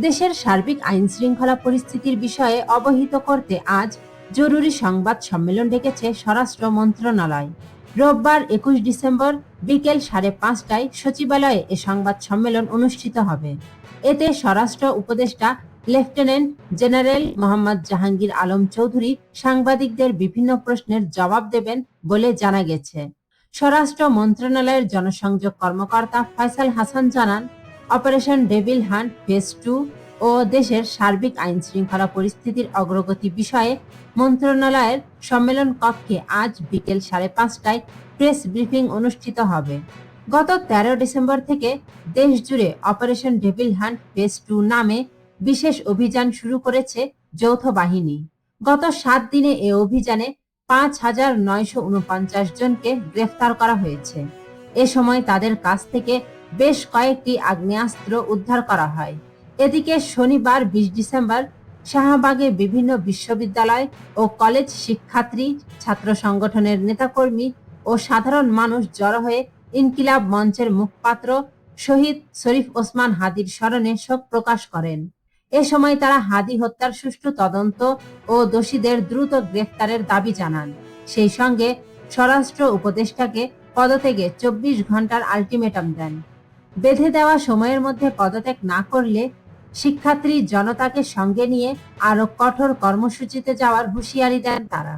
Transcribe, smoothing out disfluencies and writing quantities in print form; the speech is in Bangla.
দেশের সার্বিক আইন শৃঙ্খলা পরিস্থিতির বিষয়ে অবহিত করতে আজ জরুরি সংবাদ সম্মেলন ডেকেছে স্বরাষ্ট্র মন্ত্রণালয়। রোববার 21 ডিসেম্বর বিকেল 5:30টায় সচিবালয়ে এ সংবাদ সম্মেলন অনুষ্ঠিত হবে। এতে স্বরাষ্ট্র উপদেষ্টা লেফটেন্যান্ট জেনারেল মোহাম্মদ জাহাঙ্গীর আলম চৌধুরী সাংবাদিকদের বিভিন্ন প্রশ্নের জবাব দেবেন বলে জানা গেছে। স্বরাষ্ট্র মন্ত্রণালয়ের জনসংযোগ কর্মকর্তা ফয়সাল হাসান জানান, অপারেশন ডেভিল হান্ট ফেজ 2 ও দেশের সার্বিক আইন শৃঙ্খলা পরিস্থিতির অগ্রগতি বিষয়ে মন্ত্রণালয়ের সম্মেলন কক্ষে আজ বিকেল 5:30টায় প্রেস ব্রিফিং অনুষ্ঠিত হবে। গত 13 ডিসেম্বর থেকে দেশ জুড়ে অপারেশন ডেভিল হান্ট ফেজ 2 নামে বিশেষ অভিযান শুরু করেছে যৌথ বাহিনী। গত 7 দিনে এ অভিযানে 5,949 জনকে গ্রেফতার করা হয়েছে। এ সময় তাদের কাছ থেকে বেশ কয়েকটি আগ্নেয়াস্ত্র উদ্ধার করা হয়। এদিকে শনিবার 20 ডিসেম্বর শাহবাগে বিভিন্ন বিশ্ববিদ্যালয় ও কলেজ শিক্ষার্থী, ছাত্র সংগঠনের নেতাকর্মী ও সাধারণ মানুষ জড়ো হয়ে ইনকিলাব মঞ্চের মুখপাত্র শহীদ শরীফ ওসমান হাদির স্মরণে শোক প্রকাশ করেন। এ সময় তারা হাদি হত্যার সুষ্ঠু তদন্ত ও দোষীদের দ্রুত গ্রেফতারের দাবি জানান। সেই সঙ্গে স্বরাষ্ট্র উপদেষ্টাকে পদত্যাগে 24 ঘন্টার আলটিমেটাম দেন। বেঁধে দেওয়া সময়ের মধ্যে পদত্যাগ না করলে শিক্ষার্থী জনতাকে সঙ্গে নিয়ে আরো কঠোর কর্মসূচিতে যাওয়ার হুঁশিয়ারি দেন তারা।